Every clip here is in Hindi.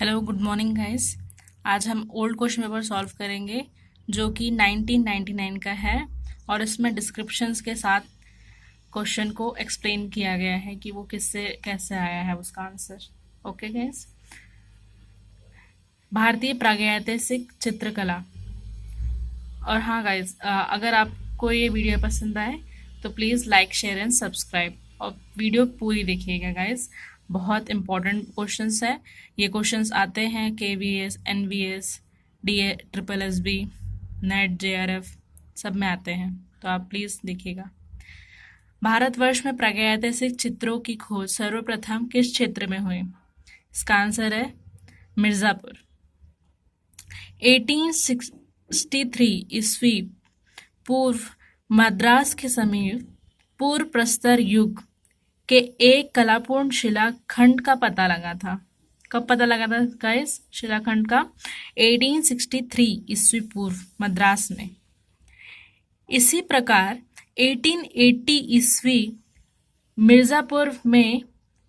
Hello good morning guys. आज हम ओल्ड क्वेश्चन पेपर सॉल्व करेंगे जो कि 1999 का है और इसमें डिस्क्रिप्शंस के साथ क्वेश्चन को एक्सप्लेन किया गया है कि वो किससे कैसे आया है उसका आंसर। Okay guys. भारतीय प्रागैतिहासिक चित्रकला। और हाँ गाइस, अगर आपको ये वीडियो पसंद आए तो please like share and subscribe और वीडियो पूरी देखिएगा गाइस। बहुत इंपॉर्टेंट क्वेश्चंस है। ये क्वेश्चंस आते हैं KVS, NVS, DA, SSSB, net, JRF सब में आते हैं, तो आप प्लीज़ देखिएगा। भारतवर्ष में प्रागैतिहासिक चित्रों की खोज सर्वप्रथम किस क्षेत्र में हुई? इसका आंसर है मिर्ज़ापुर। 1863 ईस्वी पूर्व मद्रास के समीप पूर्व प्रस्तर युग के एक कलापूर्ण शिलाखंड का पता लगा था। कब पता लगा था गाइस शिलाखंड का? 1863 ईस्वी पूर्व मद्रास में। इसी प्रकार 1880 ईस्वी मिर्जापुर में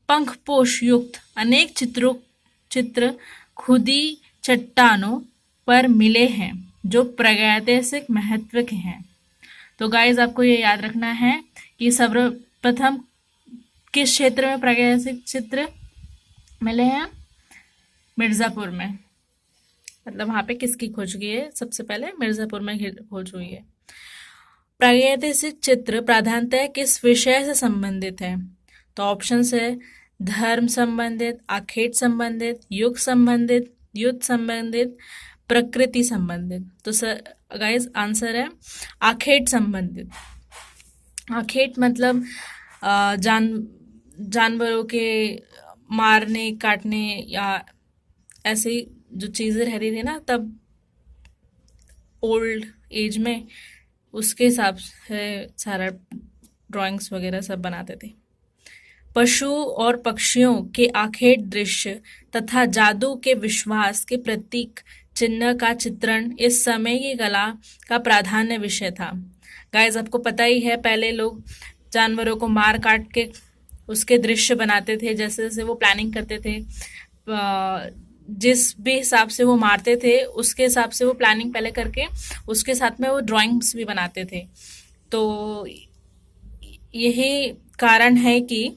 पंखपोश युक्त अनेक चित्र खुदी चट्टानों पर मिले हैं जो प्रागैतिहासिक महत्व के हैं। तो गाइस आपको ये याद रखना है कि सर्वप्रथम किस क्षेत्र में प्रागैतिहासिक चित्र मिले हैं? मिर्जापुर में। मतलब वहां पे किसकी खोज हुई है? सबसे पहले मिर्जापुर में खोज हुई है। प्रागैतिहासिक चित्र प्रधानतः किस विषय से संबंधित है? तो ऑप्शंस है धर्म संबंधित, आखेट संबंधित, युग संबंधित, युद्ध संबंधित, प्रकृति संबंधित। तो सर गाइस आंसर है आखेट संबंधित। आखेट मतलब जानवरों के मारने काटने या ऐसी जो चीज़ें रहती थी ना तब ओल्ड एज में, उसके हिसाब से सारा ड्राइंग्स वगैरह सब बनाते थे। पशु और पक्षियों के आखेट दृश्य तथा जादू के विश्वास के प्रतीक चिन्ह का चित्रण इस समय की कला का प्राधान्य विषय था। गाइस आपको पता ही है, पहले लोग जानवरों को मार काट के उसके दृश्य बनाते थे। जैसे जैसे वो प्लानिंग करते थे, जिस भी हिसाब से वो मारते थे उसके हिसाब से वो प्लानिंग पहले करके उसके साथ में वो ड्राइंग्स भी बनाते थे। तो यही कारण है कि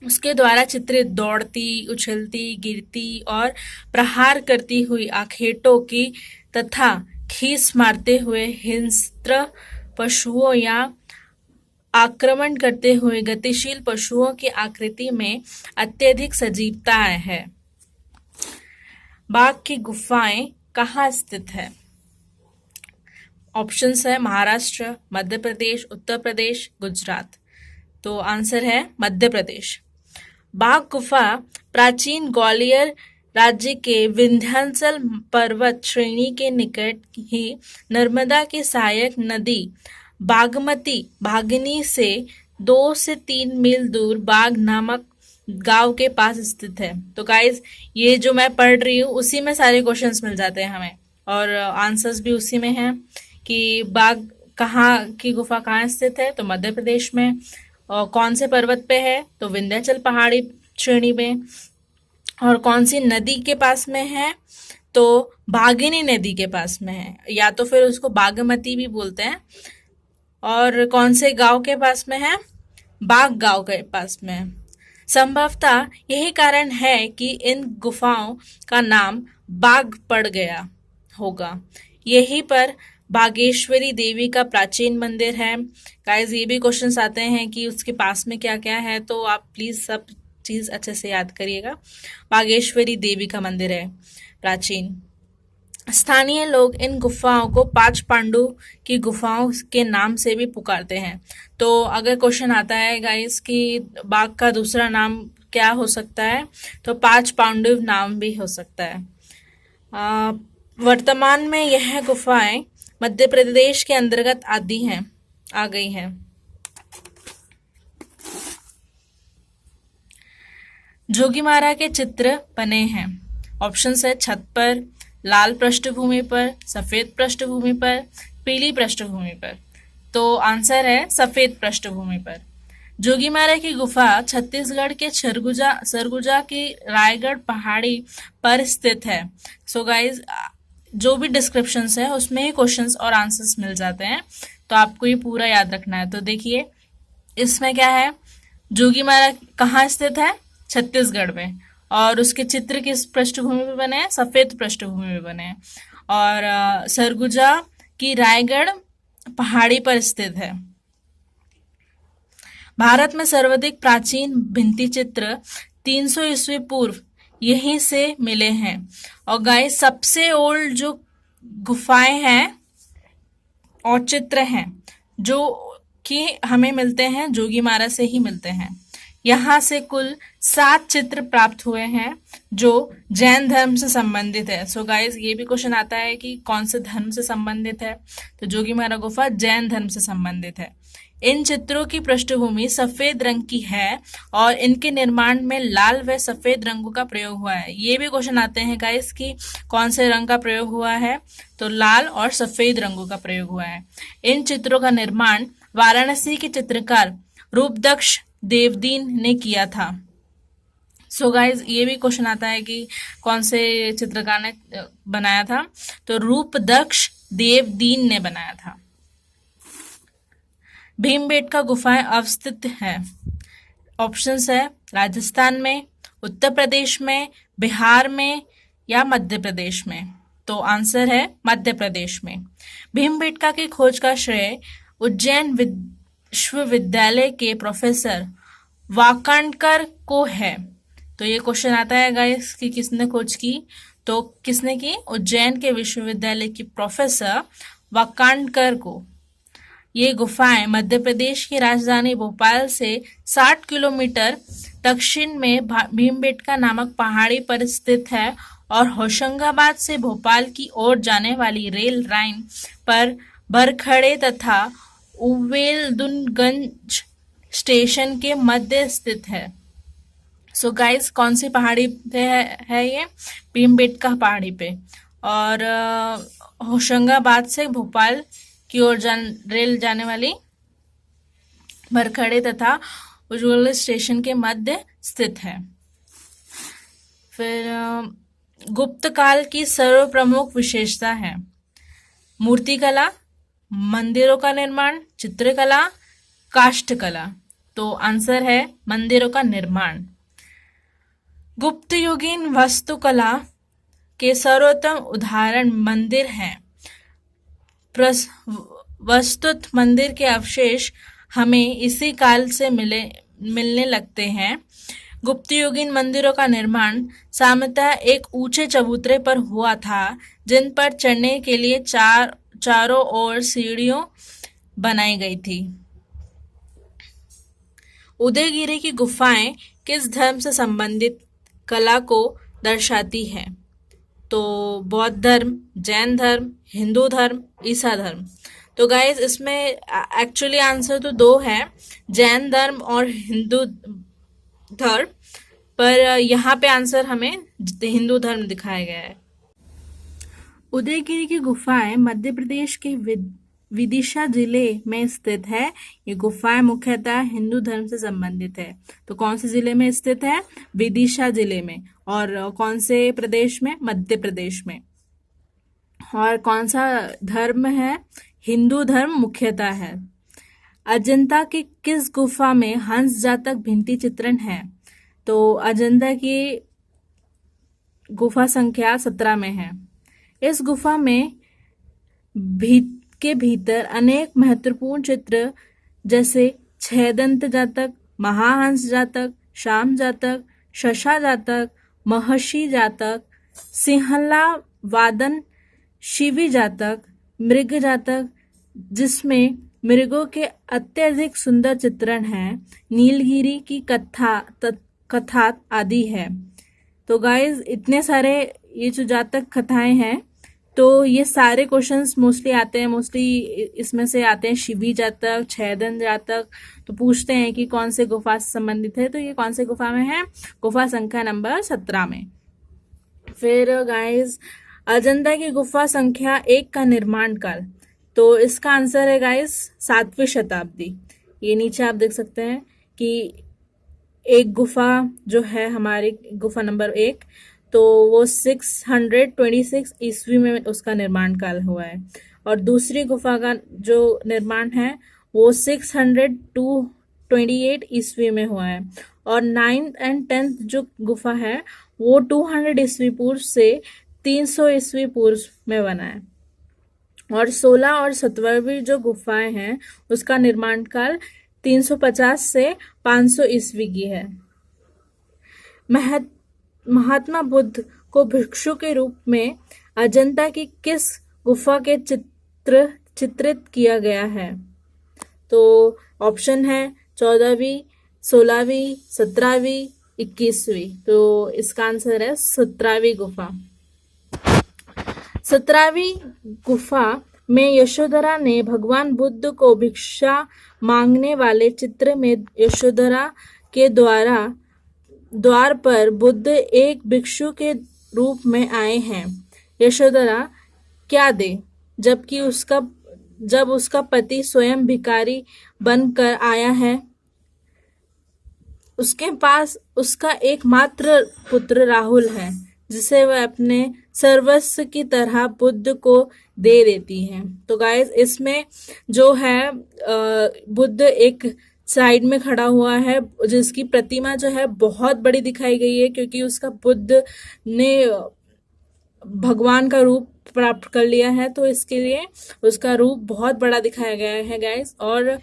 उसके द्वारा चित्रित दौड़ती, उछलती, गिरती और प्रहार करती हुई आखेटों की तथा खीस मारते हुए हिंस्त्र पशुओं या आक्रमण करते हुए गतिशील पशुओं की आकृति में अत्यधिक सजीवता है। बाघ की गुफाएं कहाँ स्थित है? ऑप्शंस है महाराष्ट्र, मध्य प्रदेश, उत्तर प्रदेश, गुजरात। तो आंसर है मध्य प्रदेश। बाघ गुफा प्राचीन ग्वालियर राज्य के विंध्याचल पर्वत श्रेणी के निकट ही नर्मदा की सहायक नदी बागमती भागनी से 2 से 3 मील दूर बाग नामक गांव के पास स्थित है। तो गाइस ये जो मैं पढ़ रही हूँ उसी में सारे क्वेश्चंस मिल जाते हैं हमें और आंसर्स भी उसी में हैं कि बाग कहाँ की गुफा कहाँ स्थित है, तो मध्य प्रदेश में। और कौन से पर्वत पे है, तो विंध्याचल पहाड़ी श्रेणी में। और कौन सी नदी के पास में है, तो भागिनी नदी के पास में है, या तो फिर उसको बागमती भी बोलते हैं। और कौन से गांव के पास में है, बाग गांव के पास में है। संभवतः यही कारण है कि इन गुफाओं का नाम बाग पड़ गया होगा। यहीं पर बागेश्वरी देवी का प्राचीन मंदिर है। गाइस ये भी क्वेश्चंस आते हैं कि उसके पास में क्या क्या है, तो आप प्लीज सब चीज अच्छे से याद करिएगा। बागेश्वरी देवी का मंदिर है प्राचीन। स्थानीय लोग इन गुफाओं को 5 पांडु की गुफाओं के नाम से भी पुकारते हैं। तो अगर क्वेश्चन आता है गाइस कि बाघ का दूसरा नाम क्या हो सकता है, तो 5 पांडु नाम भी हो सकता है। वर्तमान में यह गुफाएं मध्य प्रदेश के अंतर्गत आ गई हैं। जोगीमारा के चित्र बने हैं। ऑप्शंस है छत पर, लाल पृष्ठभूमि पर, सफेद पृष्ठभूमि पर, पीली पृष्ठभूमि पर। तो आंसर है सफेद पृष्ठभूमि पर। जोगीमारा की गुफा छत्तीसगढ़ के सरगुजा की रायगढ़ पहाड़ी पर स्थित है। सो गाइज, जो भी डिस्क्रिप्शंस है उसमें ही क्वेश्चंस और आंसर्स मिल जाते हैं, तो आपको ये पूरा याद रखना है। तो देखिए इसमें क्या है, जोगीमारा कहाँ स्थित है, छत्तीसगढ़ में, और उसके चित्र किस पृष्ठभूमि पे बने हैं, सफेद पृष्ठभूमि में बने हैं, और सरगुजा की रायगढ़ पहाड़ी पर स्थित है। भारत में सर्वाधिक प्राचीन भित्ति चित्र 300 ईस्वी पूर्व यहीं से मिले हैं। और गाइस, सबसे ओल्ड जो गुफाएं हैं और चित्र हैं जो कि हमें मिलते हैं, जोगीमारा से ही मिलते हैं। यहाँ से कुल 7 चित्र प्राप्त हुए हैं जो जैन धर्म से संबंधित है। सो गाइस, ये भी क्वेश्चन आता है कि कौन से धर्म से संबंधित है, तो जोगीमारा गुफा जैन धर्म से संबंधित है। इन चित्रों की पृष्ठभूमि सफेद रंग की है और इनके निर्माण में लाल व सफेद रंगों का प्रयोग हुआ है। ये भी क्वेश्चन आते हैं गाइस कि कौन से रंग का प्रयोग हुआ है, तो लाल और सफेद रंगों का प्रयोग हुआ है। इन चित्रों का निर्माण वाराणसी के चित्रकार रूपदक्ष देवदीन ने किया था। सो गाइज, ये भी क्वेश्चन आता है कि कौन से चित्रकार ने बनाया था, तो रूपदक्ष देवदीन ने बनाया था। भीमबेटका गुफाएं अवस्थित है। ऑप्शंस है राजस्थान में, उत्तर प्रदेश में, बिहार में या मध्य प्रदेश में। तो आंसर है मध्य प्रदेश में। भीमबेटका की खोज का श्रेय उज्जैन विश्वविद्यालय के प्रोफेसर वाकांडकर को है। तो ये क्वेश्चन आता है गाइस कि किसने खोज की, तो किसने की, उज्जैन के विश्वविद्यालय की प्रोफेसर वाकांडकर को। ये गुफाएं मध्य प्रदेश की राजधानी भोपाल से 60 किलोमीटर दक्षिण में भीमबेटका नामक पहाड़ी पर स्थित है और होशंगाबाद से भोपाल की ओर जाने वाली रेल लाइन पर बरखड़े तथा उवेलदुनगंज स्टेशन के मध्य स्थित है। सो गाइस, कौन सी पहाड़ी पे है ये, भीमबेटका पहाड़ी पे, और होशंगाबाद से भोपाल की ओर रेल जाने वाली बरखड़े तथा उज्जवल स्टेशन के मध्य स्थित है। फिर गुप्त काल की सर्व प्रमुख विशेषता है मूर्तिकला, मंदिरों का निर्माण, चित्रकला, काष्ठकला। तो आंसर है मंदिरों का निर्माण। गुप्त युगीन वास्तुकला के सर्वोत्तम उदाहरण मंदिर हैं। वस्तुत मंदिर के अवशेष हमें इसी काल से मिलने लगते हैं। गुप्त युगीन मंदिरों का निर्माण सामान्यतः एक ऊंचे चबूतरे पर हुआ था जिन पर चढ़ने के लिए चारों ओर सीढ़ियों बनाई गई थी। उदयगिरी की गुफाएं किस धर्म से संबंधित कला को दर्शाती है, तो बौद्ध धर्म, जैन धर्म, हिंदू धर्म, ईसा धर्म। तो गाइस, इसमें एक्चुअली आंसर तो 2 है, जैन धर्म और हिंदू धर्म, पर यहाँ पे आंसर हमें हिंदू धर्म दिखाया गया है। उदयगिरी की गुफाएं मध्य प्रदेश के विदिशा जिले में स्थित है। ये गुफाएं मुख्यतः हिंदू धर्म से संबंधित है। तो कौन से जिले में स्थित है, विदिशा जिले में, और कौन से प्रदेश में, मध्य प्रदेश में। और कौन सा धर्म है, हिंदू धर्म मुख्यतः है। अजंता की किस गुफा में हंस जातक भित्ति चित्रण है, तो अजंता की गुफा संख्या 17 में है। इस गुफा में के भीतर अनेक महत्वपूर्ण चित्र जैसे छहदंत जातक, महाहंस जातक, शाम जातक, शशा जातक, महर्षि जातक, सिंहला वादन, शिवी जातक, मृग जातक, जिसमें मृगों के अत्यधिक सुंदर चित्रण हैं, नीलगिरी की कथा आदि है। तो गाइज, इतने सारे ये जो जातक कथाएं हैं, तो ये सारे क्वेश्चंस मोस्टली आते हैं, मोस्टली इसमें से आते हैं शिवी जातक, छहदंत जातक। तो पूछते हैं कि कौन से गुफा से संबंधित है, तो ये कौन से गुफा में है, गुफा संख्या नंबर 17 में। फिर गाइज, अजंता की गुफा संख्या 1 का निर्माण काल, तो इसका आंसर है गाइज 7वीं शताब्दी। ये नीचे आप देख सकते हैं, कि एक गुफा जो है हमारी गुफा नंबर 1, तो वो 626 ईस्वी में उसका निर्माण काल हुआ है, और दूसरी गुफा का जो निर्माण है वो 628 ईस्वी में हुआ है, और 9th एंड 10th जो गुफा है वो 200 ईस्वी पूर्व से 300 ईस्वी पूर्व में बना है, और 16 और 17वीं जो गुफाएं हैं उसका निर्माण काल 350 से 500 ईस्वी की है। महात्मा बुद्ध को भिक्षु के रूप में अजंता की किस गुफा के चित्रित किया गया है? तो ऑप्शन है 14वीं, 16वीं, 17वीं, 21वीं। तो इसका आंसर है 17वीं गुफा। 17वीं गुफा में यशोधरा ने भगवान बुद्ध को भिक्षा मांगने वाले चित्र में यशोधरा के द्वार पर बुद्ध एक भिक्षु के रूप में आए हैं। यशोधरा क्या दे जब उसका पति स्वयं भिखारी बनकर आया है? उसके पास उसका एकमात्र पुत्र राहुल है, जिसे वह अपने सर्वस्व की तरह बुद्ध को दे देती है। तो गाइस, इसमें जो है बुद्ध एक साइड में खड़ा हुआ है, जिसकी प्रतिमा जो है बहुत बड़ी दिखाई गई है, क्योंकि उसका बुद्ध ने भगवान का रूप प्राप्त कर लिया है, तो इसके लिए उसका रूप बहुत बड़ा दिखाया गया है गाइस। और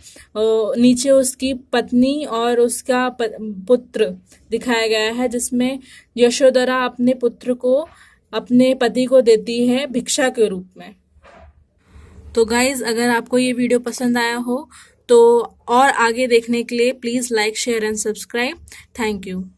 नीचे उसकी पत्नी और उसका पुत्र दिखाया गया है, जिसमें यशोधरा अपने पुत्र को अपने पति को देती है भिक्षा के रूप में। तो गाइस, अगर आपको ये वीडियो पसंद आया हो तो और आगे देखने के लिए please like, share and subscribe. Thank you.